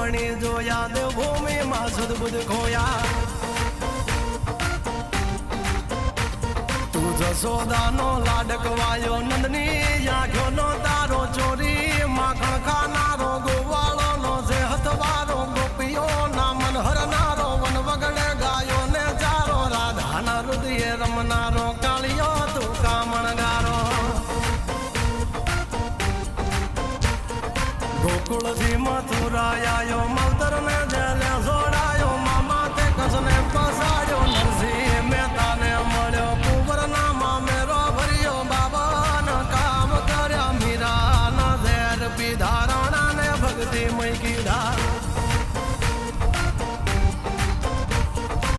રૂકમણી જોયા દેવભૂમિ માં સદબુદ્ધ ખોયા તું જશોદાનો લાડકવાયો નંદની આંખો નો તારો ચોરી માખણ ખાનારો ગોવાળો નો છે હથવારો ગોપીઓ ના મન હરનારો વન વગડે ગાયો ને ચારો રાધાના હૃદય રમનારો